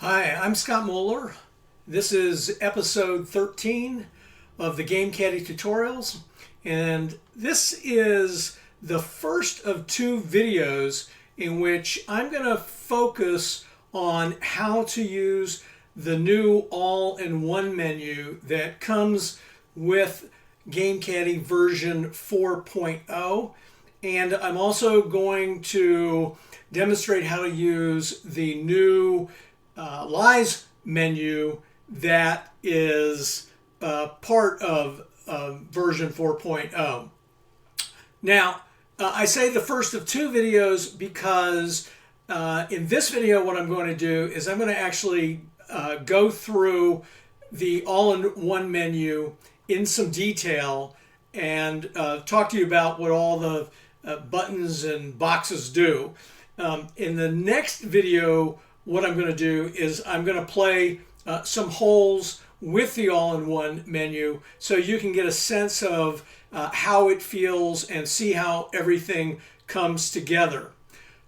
Hi, I'm Scott Moeller. This is episode 13 of the Game Caddie tutorials, and this is the first of two videos in which I'm going to focus on how to use the new all-in-one menu that comes with Game Caddie version 4.0, and I'm also going to demonstrate how to use the new Lies menu that is part of version 4.0. Now, I say the first of two videos because in this video what I'm going to do is I'm going to actually go through the all-in-one menu in some detail and talk to you about what all the buttons and boxes do. In the next video, what I'm going to do is I'm going to play some holes with the all-in-one menu so you can get a sense of how it feels and see how everything comes together.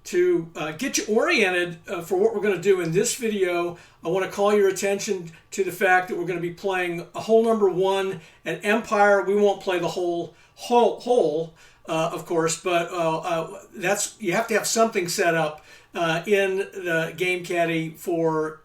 To get you oriented for what we're going to do in this video, I want to call your attention to the fact that we're going to be playing hole number 1 at Empire. We won't play the whole hole, of course, but you have to have something set up in the Game Caddie for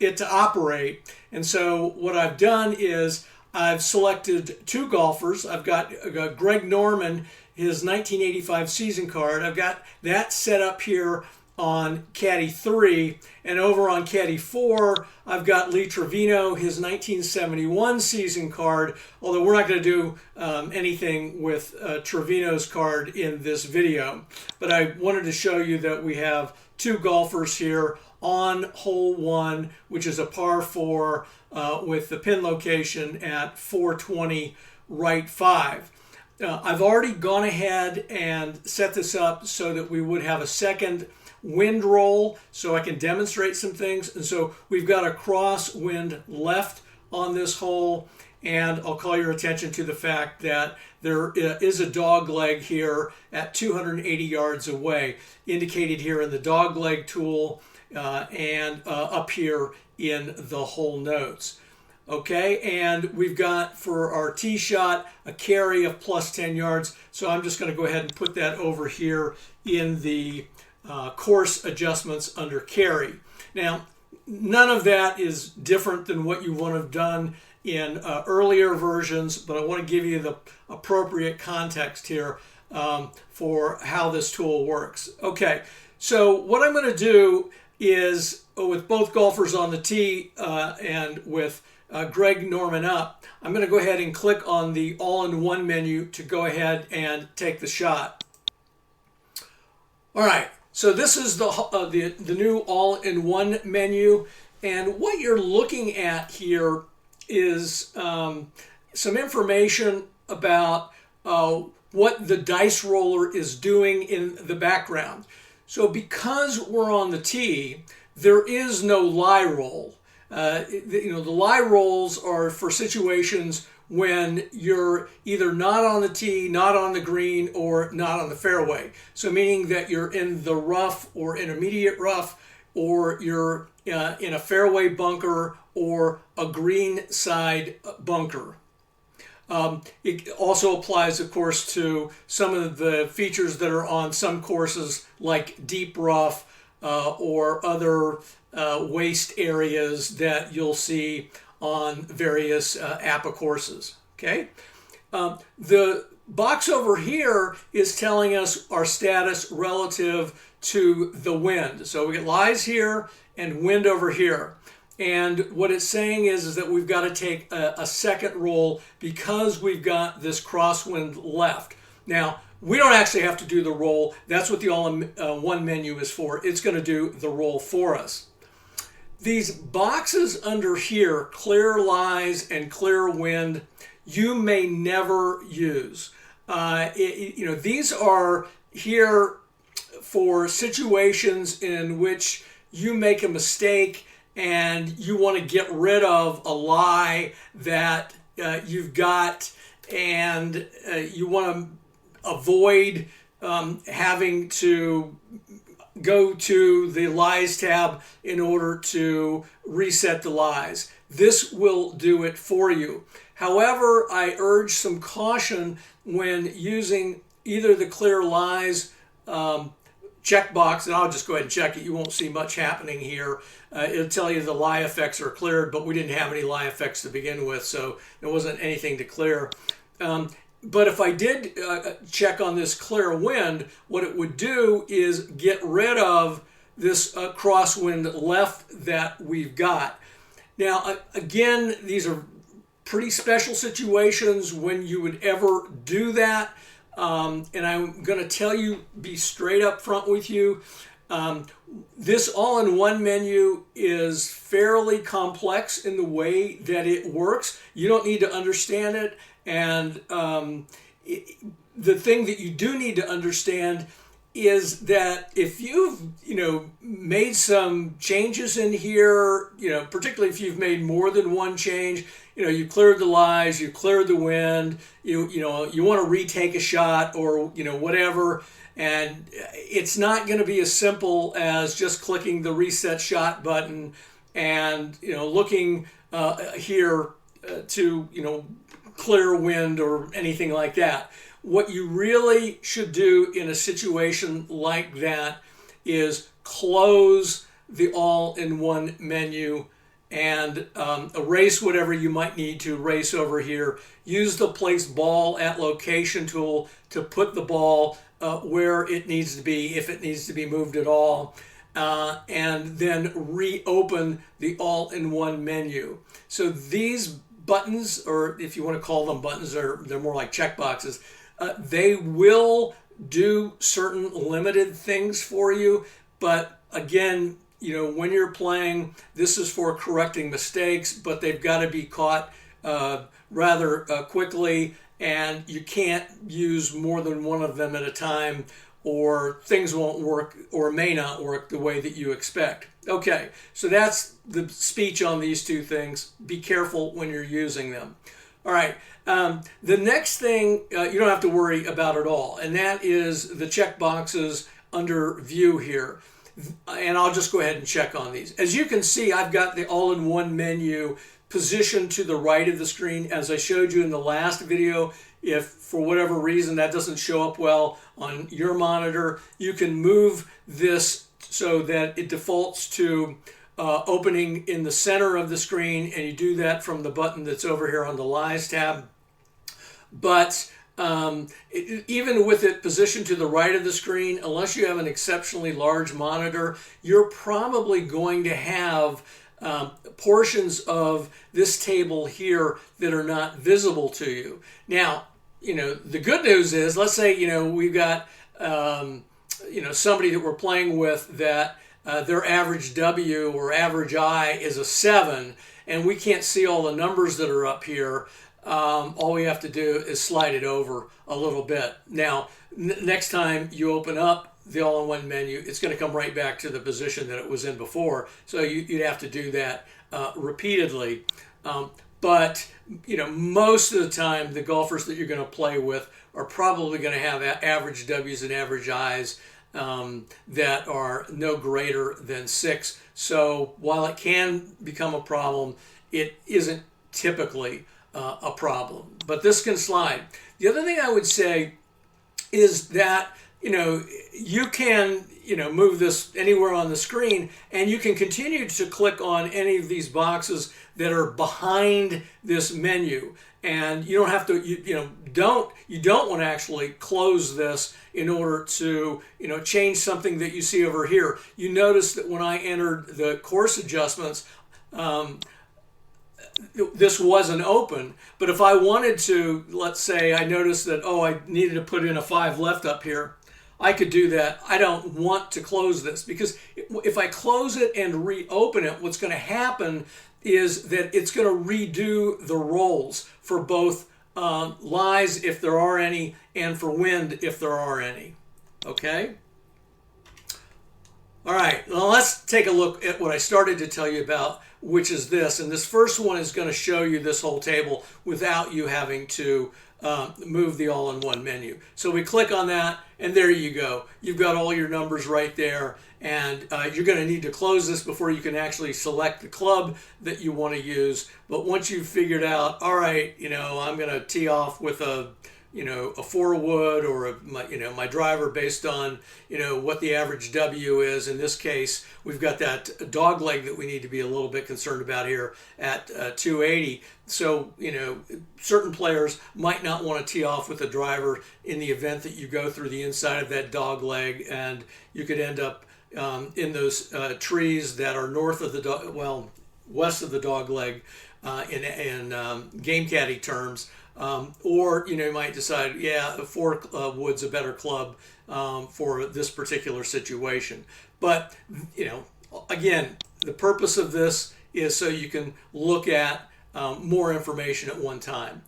it to operate. And so what I've done is I've selected two golfers. I've got Greg Norman, his 1985 season card. I've got that set up here on Caddie 3, and over on Caddie 4 I've got Lee Trevino, his 1971 season card, although we're not going to do anything with Trevino's card in this video. But I wanted to show you that we have two golfers here on hole 1, which is a par 4 with the pin location at 420 right 5. I've already gone ahead and set this up so that we would have a second wind roll so I can demonstrate some things. And so we've got a crosswind left on this hole, and I'll call your attention to the fact that there is a dog leg here at 280 yards away, indicated here in the dog leg tool and up here in the hole notes. Okay, and we've got for our tee shot a carry of plus 10 yards. So I'm just going to go ahead and put that over here in the course adjustments under carry. Now, none of that is different than what you want to have done in earlier versions, but I want to give you the appropriate context here for how this tool works. Okay, so what I'm going to do is, with both golfers on the tee and with Greg Norman up, I'm going to go ahead and click on the all-in-one menu to go ahead and take the shot. All right, so this is the new all-in-one menu, and what you're looking at here is some information about what the dice roller is doing in the background. So because we're on the tee, there is no lie roll. The lie rolls are for situations when you're either not on the tee, not on the green, or not on the fairway. So meaning that you're in the rough or intermediate rough, or you're in a fairway bunker or a green side bunker. It also applies, of course, to some of the features that are on some courses like deep rough or other waste areas that you'll see on various APBA courses. Okay, the box over here is telling us our status relative to the wind. So we get lies here and wind over here. And what it's saying is that we've got to take a second roll because we've got this crosswind left. Now, we don't actually have to do the roll. That's what the all-in-one menu is for. It's going to do the roll for us. These boxes under here, clear lies and clear wind, you may never use. These are here for situations in which you make a mistake and you want to get rid of a lie that you've got, and you want to avoid having to go to the lies tab in order to reset the lies. This will do it for you. However, I urge some caution when using either the clear lies checkbox, and I'll just go ahead and check it. You won't see much happening here. It'll tell you the lie effects are cleared, but we didn't have any lie effects to begin with, so there wasn't anything to clear. But if I did check on this clear wind, what it would do is get rid of this crosswind left that we've got. Now, again, these are pretty special situations when you would ever do that. And I'm going to tell you, be straight up front with you. This all-in-one menu is fairly complex in the way that it works. You don't need to understand it. And the thing that you do need to understand is that if you've, made some changes in here, particularly if you've made more than one change, you cleared the lies, you cleared the wind, you want to retake a shot or, whatever. And it's not going to be as simple as just clicking the reset shot button and, looking here to, clear wind or anything like that. What you really should do in a situation like that is close the all-in-one menu and erase whatever you might need to erase over here. Use the place ball at location tool to put the ball where it needs to be, if it needs to be moved at all, and then reopen the all-in-one menu. So these buttons, or if you want to call them buttons, they're more like checkboxes. They will do certain limited things for you, but again, when you're playing, this is for correcting mistakes, but they've got to be caught rather quickly, and you can't use more than one of them at a time, or things won't work or may not work the way that you expect. Okay, so that's the speech on these two things. Be careful when you're using them. All right, the next thing you don't have to worry about at all, and that is the check boxes under view here. And I'll just go ahead and check on these. As you can see, I've got the all-in-one menu positioned to the right of the screen. As I showed you in the last video, if for whatever reason that doesn't show up well on your monitor, you can move this so that it defaults to opening in the center of the screen, and you do that from the button that's over here on the Lies tab. But even with it positioned to the right of the screen, unless you have an exceptionally large monitor, you're probably going to have portions of this table here that are not visible to you. Now, the good news is, let's say, we've got, somebody that we're playing with that their average W or average I is a 7, and we can't see all the numbers that are up here. All we have to do is slide it over a little bit. Now, next time you open up the all-in-one menu, it's going to come right back to the position that it was in before. So you'd have to do that repeatedly. But most of the time, the golfers that you're going to play with are probably going to have average W's and average I's that are no greater than 6. So while it can become a problem, it isn't typically a problem. But this can slide. The other thing I would say is that you can move this anywhere on the screen, and you can continue to click on any of these boxes that are behind this menu, and you don't have to you don't want to actually close this in order to change something that you see over here. You notice that when I entered the course adjustments, this wasn't open, but if I wanted to, let's say I noticed that, I needed to put in a 5 left up here, I could do that. I don't want to close this, because if I close it and reopen it, what's going to happen is that it's going to redo the rolls for both lies, if there are any, and for wind, if there are any. Okay? All right, well, let's take a look at what I started to tell you about, which is this. And this first one is going to show you this whole table without you having to move the all-in-one menu. So we click on that, and there you go. You've got all your numbers right there, and you're going to need to close this before you can actually select the club that you want to use. But once you've figured out, all right, I'm going to tee off with a 4-wood or my driver based on what the average W is. In this case, we've got that dog leg that we need to be a little bit concerned about here at 280. So certain players might not want to tee off with a driver in the event that you go through the inside of that dog leg, and you could end up in those trees that are north of the west of the dog leg in Game Caddy terms. Or you might decide, yeah, 4 wood's a better club for this particular situation. But again, the purpose of this is so you can look at more information at one time.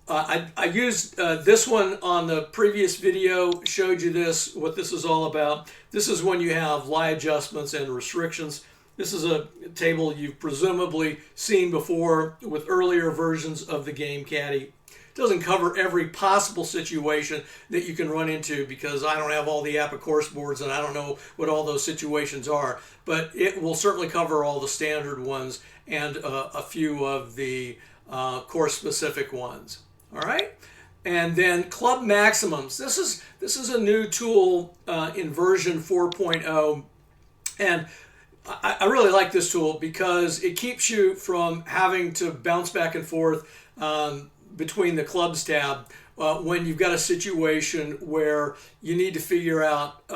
I used this one on the previous video, showed you what this is all about. This is when you have lie adjustments and restrictions. This is a table you've presumably seen before with earlier versions of the Game Caddy. It doesn't cover every possible situation that you can run into because I don't have all the APBA course boards and I don't know what all those situations are, but it will certainly cover all the standard ones and a few of the course-specific ones. All right, and then club maximums. This is a new tool in version 4.0, and I really like this tool because it keeps you from having to bounce back and forth between the clubs tab when you've got a situation where you need to figure out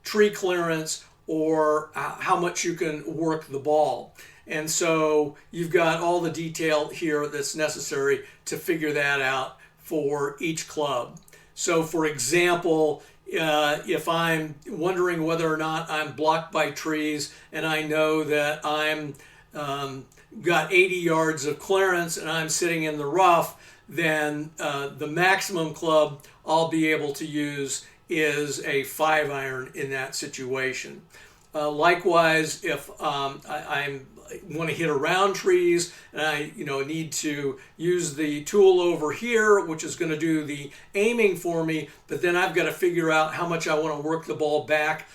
tree clearance or how much you can work the ball. And so you've got all the detail here that's necessary to figure that out for each club. So for example, if I'm wondering whether or not I'm blocked by trees and I know that I'm got 80 yards of clearance and I'm sitting in the rough, then the maximum club I'll be able to use is a 5-iron in that situation. Likewise, if I want to hit around trees and I need to use the tool over here, which is going to do the aiming for me, but then I've got to figure out how much I want to work the ball back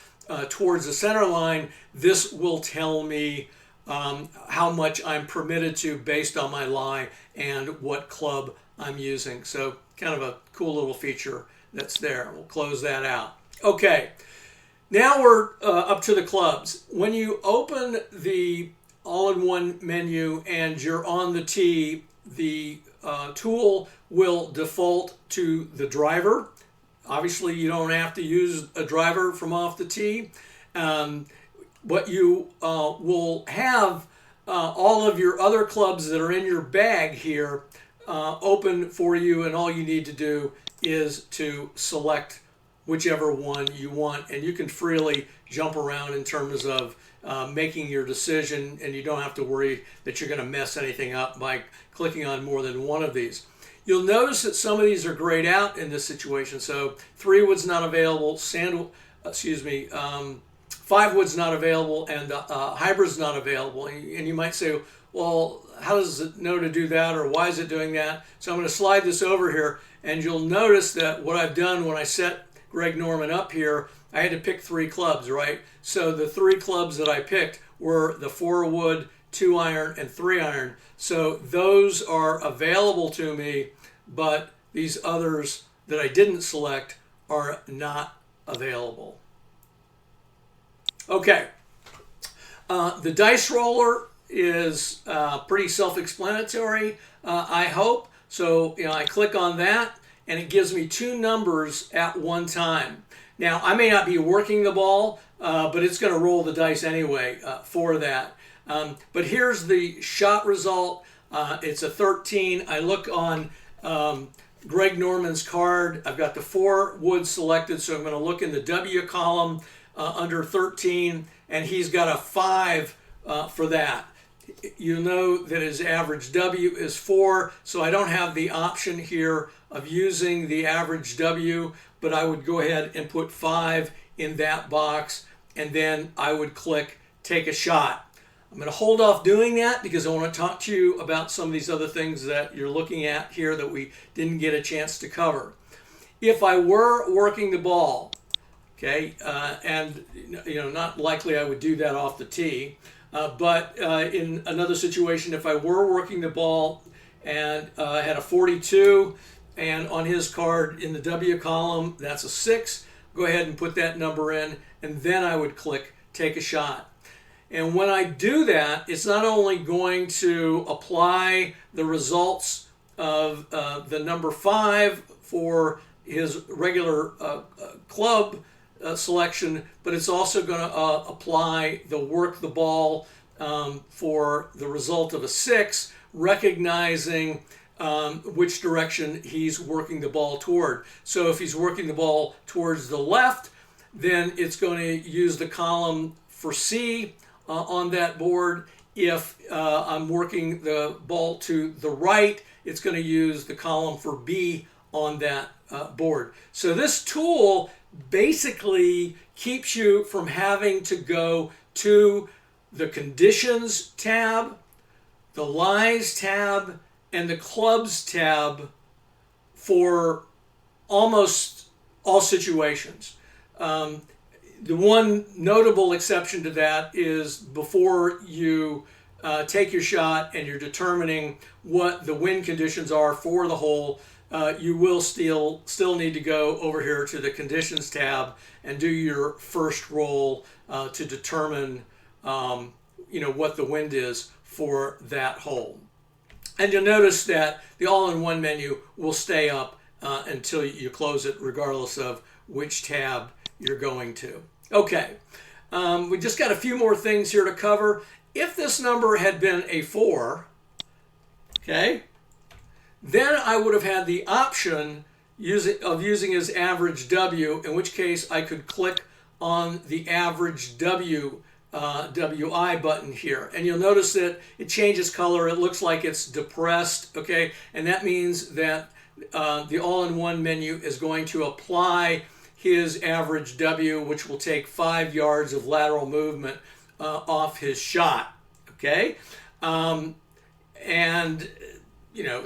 towards the center line, this will tell me how much I'm permitted to based on my lie and what club I'm using. So kind of a cool little feature that's there. We'll close that out. Okay, now we're up to the clubs. When you open the all-in-one menu and you're on the tee, the tool will default to the driver. Obviously, you don't have to use a driver from off the tee. But you will have all of your other clubs that are in your bag here open for you, and all you need to do is to select whichever one you want, and you can freely jump around in terms of making your decision, and you don't have to worry that you're going to mess anything up by clicking on more than one of these. You'll notice that some of these are grayed out in this situation. So 3-wood's not available, 5-wood's not available, and hybrid's not available. And you might say, well, how does it know to do that, or why is it doing that? So I'm going to slide this over here, and you'll notice that what I've done when I set Greg Norman up here, I had to pick 3 clubs, right? So the 3 clubs that I picked were the 4-wood, 2-iron, and 3-iron. So those are available to me, but these others that I didn't select are not available. Okay, the dice roller is pretty self-explanatory, I hope. So I click on that, and it gives me 2 numbers at one time. Now, I may not be working the ball, but it's going to roll the dice anyway for that. But here's the shot result. It's a 13. I look on Greg Norman's card. I've got the 4-wood selected, so I'm going to look in the W column under 13, and he's got a 5 for that. You know that his average W is 4, so I don't have the option here of using the average W, but I would go ahead and put 5 in that box, and then I would click take a shot. I'm going to hold off doing that because I want to talk to you about some of these other things that you're looking at here that we didn't get a chance to cover. If I were working the ball, okay, and not likely I would do that off the tee, but in another situation, if I were working the ball and I had a 42, and on his card in the W column, that's a 6, go ahead and put that number in, and then I would click take a shot. And when I do that, it's not only going to apply the results of the number 5 for his regular club selection, but it's also going to apply the work the ball for the result of a 6, recognizing which direction he's working the ball toward. So if he's working the ball towards the left, then it's going to use the column for C on that board. If I'm working the ball to the right, it's going to use the column for B on that board. So this tool basically keeps you from having to go to the Conditions tab, the Lies tab, and the Clubs tab for almost all situations. The one notable exception to that is before you take your shot and you're determining what the wind conditions are for the hole, you will still need to go over here to the Conditions tab and do your first roll to determine what the wind is for that hole. And you'll notice that the all-in-one menu will stay up until you close it, regardless of which tab you're going to. Okay, we just got a few more things here to cover. If this number had been a 4, okay, then I would have had the option of using his average W, in which case I could click on the average WI button here. And you'll notice that it changes color. It looks like it's depressed, okay? And that means that the all-in-one menu is going to apply his average W, which will take 5 yards of lateral movement off his shot, okay?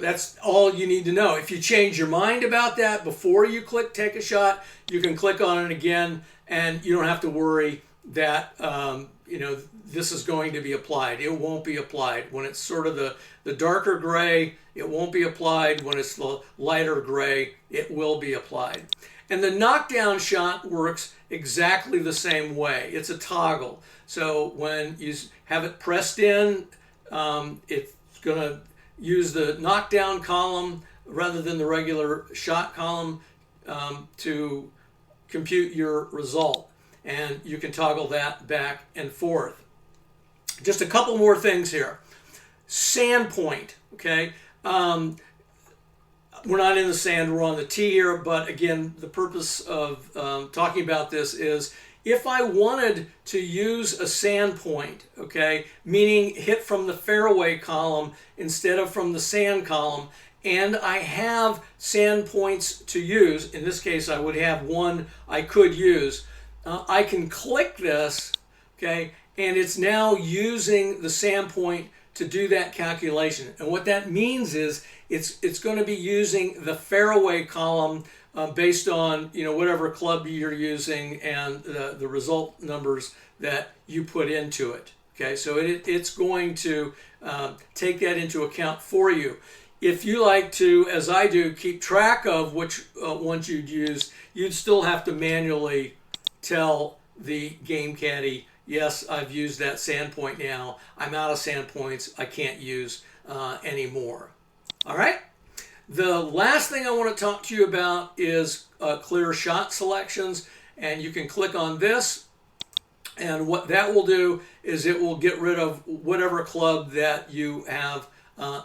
That's all you need to know. If you change your mind about that before you click take a shot, you can click on it again, and you don't have to worry that this is going to be applied. It won't be applied. When it's sort of the darker gray, it won't be applied. When it's the lighter gray, it will be applied. And the knockdown shot works exactly the same way. It's a toggle. So when you have it pressed in, it's going to use the knockdown column rather than the regular shot column to compute your result. And you can toggle that back and forth. Just a couple more things here. Sand point, okay? We're not in the sand, we're on the tee here, but again, the purpose of talking about this is if I wanted to use a sand point, okay, meaning hit from the fairway column instead of from the sand column, and I have sand points to use, in this case I would have one I could use, I can click this, okay, and it's now using the sand point to do that calculation. And what that means is it's going to be using the fairway column based on whatever club you're using and the result numbers that you put into it. Okay, so it's going to take that into account for you. If you like to, as I do, keep track of which ones you'd use, you'd still have to manually tell the Game Caddy, yes, I've used that sand point now. I'm out of sand points. I can't use anymore. All right. The last thing I want to talk to you about is clear shot selections. And you can click on this. And what that will do is it will get rid of whatever club that you have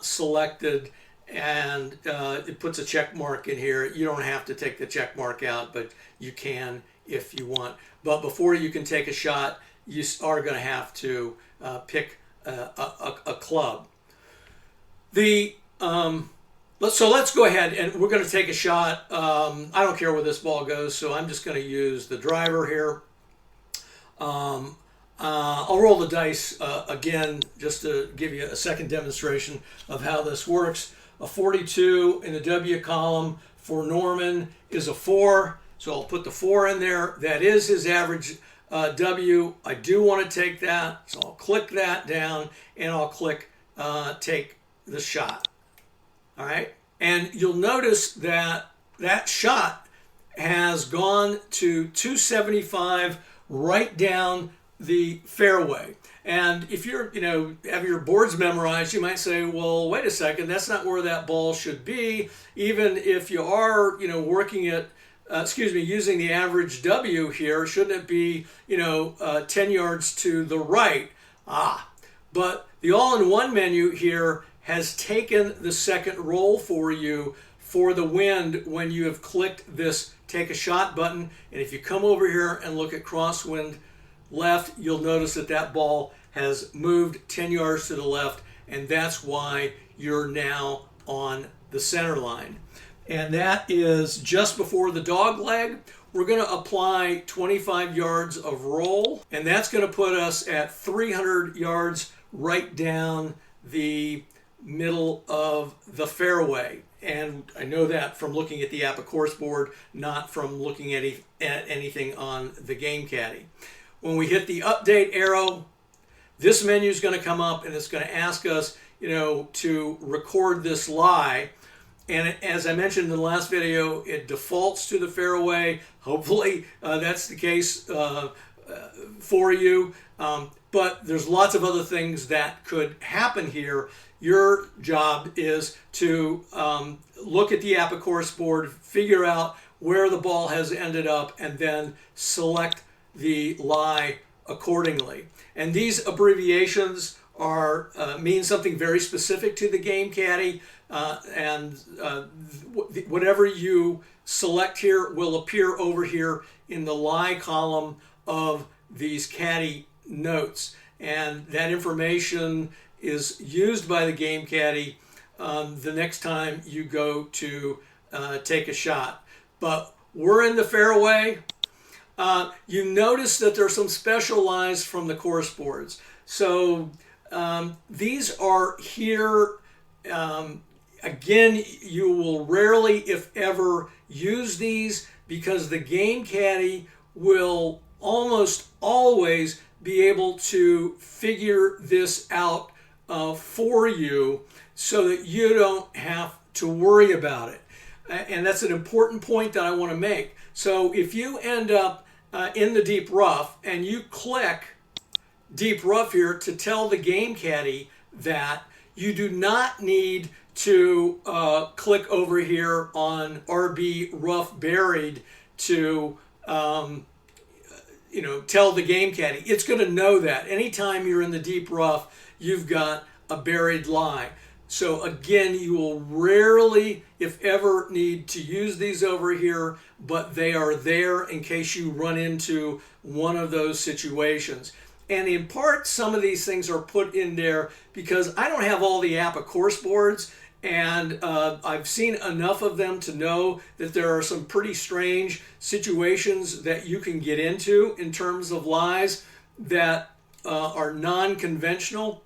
selected. And it puts a check mark in here. You don't have to take the check mark out, but you can if you want. But before you can take a shot, you are going to have to pick a club. So let's go ahead and we're going to take a shot. I don't care where this ball goes, so I'm just going to use the driver here. I'll roll the dice again just to give you a second demonstration of how this works. A 42 in the W column for Norman is a 4, so I'll put the 4 in there. That is his average W. I do want to take that, so I'll click that down and I'll click take the shot. All right, and you'll notice that that shot has gone to 275 right down the fairway. And if you're, have your boards memorized, you might say, well, wait a second, that's not where that ball should be. Even if you are, working at, using the average W here, shouldn't it be, 10 yards to the right? But the all-in-one menu here has taken the second roll for you for the wind when you have clicked this take a shot button. And if you come over here and look at Crosswind Left, you'll notice that that ball has moved 10 yards to the left, and that's why you're now on the center line. And that is just before the dog leg. We're going to apply 25 yards of roll, and that's going to put us at 300 yards right down the middle of the fairway. And I know that from looking at the APBA course board, not from looking at anything on the Game Caddie. When we hit the update arrow, this menu is going to come up and it's going to ask us, to record this lie. And as I mentioned in the last video, it defaults to the fairway. Hopefully that's the case for you. But there's lots of other things that could happen here. Your job is to look at the APBA course board, figure out where the ball has ended up, and then select the lie accordingly. And these abbreviations are mean something very specific to the Game Caddie, and whatever you select here will appear over here in the lie column of these Caddie notes. And that information is used by the Game Caddie the next time you go to take a shot. But we're in the fairway. You notice that there's some special lies from the course boards. So these are here. Again, you will rarely, if ever, use these because the Game Caddie will almost always be able to figure this out for you so that you don't have to worry about it. And that's an important point that I want to make. So if you end up in the deep rough and you click deep rough here to tell the Game Caddie that, you do not need to click over here on RB rough buried to tell the Game Caddie. It's going to know that anytime you're in the deep rough, you've got a buried lie. So again, you will rarely, if ever, need to use these over here, but they are there in case you run into one of those situations. And in part, some of these things are put in there because I don't have all the APBA course boards, and I've seen enough of them to know that there are some pretty strange situations that you can get into in terms of lies that are non-conventional.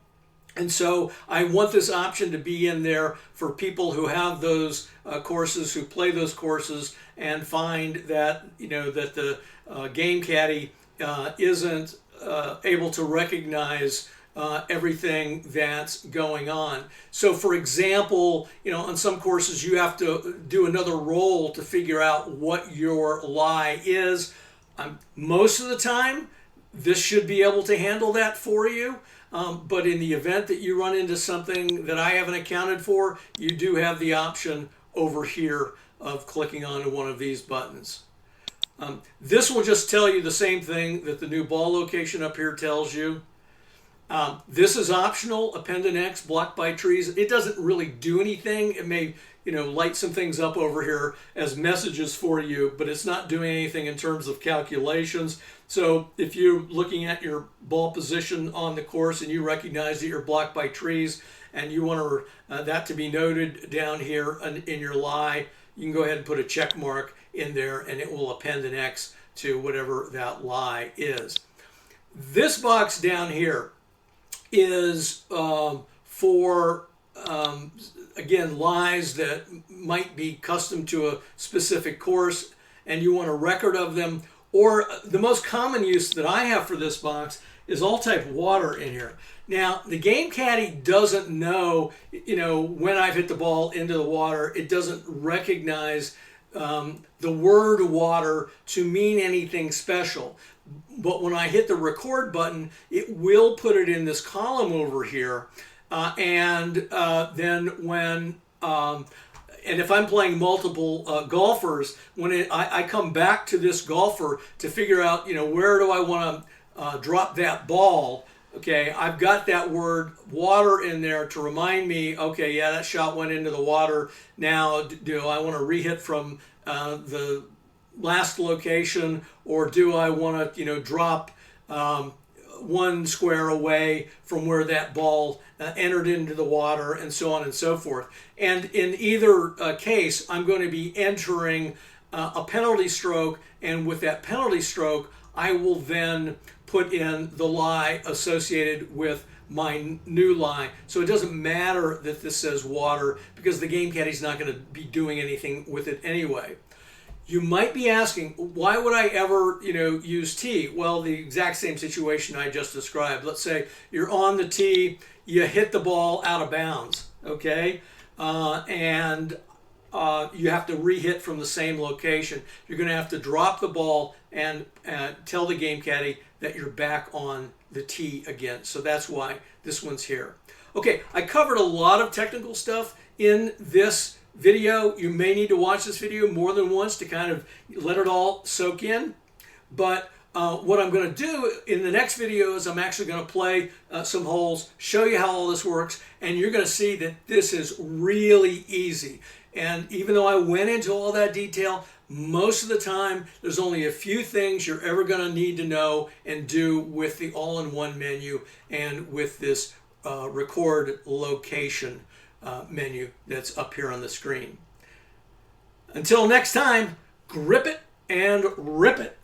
And so I want this option to be in there for people who have those courses, who play those courses, and find that that the Game Caddie isn't able to recognize everything that's going on. So for example, on some courses you have to do another roll to figure out what your lie is. Most of the time, this should be able to handle that for you. But in the event that you run into something that I haven't accounted for, you do have the option over here of clicking onto one of these buttons. This will just tell you the same thing that the new ball location up here tells you. This is optional, Appendant X, blocked by trees. It doesn't really do anything. It may light some things up over here as messages for you, but it's not doing anything in terms of calculations. So if you're looking at your ball position on the course and you recognize that you're blocked by trees and you want that to be noted down here in your lie, you can go ahead and put a check mark in there and it will append an X to whatever that lie is. This box down here is for, again, lies that might be custom to a specific course and you want a record of them. Or the most common use that I have for this box is all type water in here. Now, the Game Caddy doesn't know, when I've hit the ball into the water. It doesn't recognize the word water to mean anything special. But when I hit the record button, it will put it in this column over here. And if I'm playing multiple golfers, when I come back to this golfer to figure out, where do I want to drop that ball? Okay, I've got that word water in there to remind me, okay, yeah, that shot went into the water. Now, do I want to re-hit from the last location, or do I want to, drop one square away from where that ball entered into the water, and so on and so forth. And in either case, I'm going to be entering a penalty stroke, and with that penalty stroke, I will then put in the lie associated with my new lie. So it doesn't matter that this says water, because the Game Caddy's not going to be doing anything with it anyway. You might be asking, why would I ever, use tee? Well, the exact same situation I just described. Let's say you're on the tee, you hit the ball out of bounds, okay? And you have to re-hit from the same location. You're going to have to drop the ball and tell the Game Caddy that you're back on the tee again. So that's why this one's here. Okay, I covered a lot of technical stuff in this video. You may need to watch this video more than once to kind of let it all soak in. But what I'm going to do in the next video is I'm actually going to play some holes, show you how all this works, and you're going to see that this is really easy. And even though I went into all that detail, most of the time there's only a few things you're ever going to need to know and do with the all-in-one menu and with this record location menu that's up here on the screen. Until next time, grip it and rip it.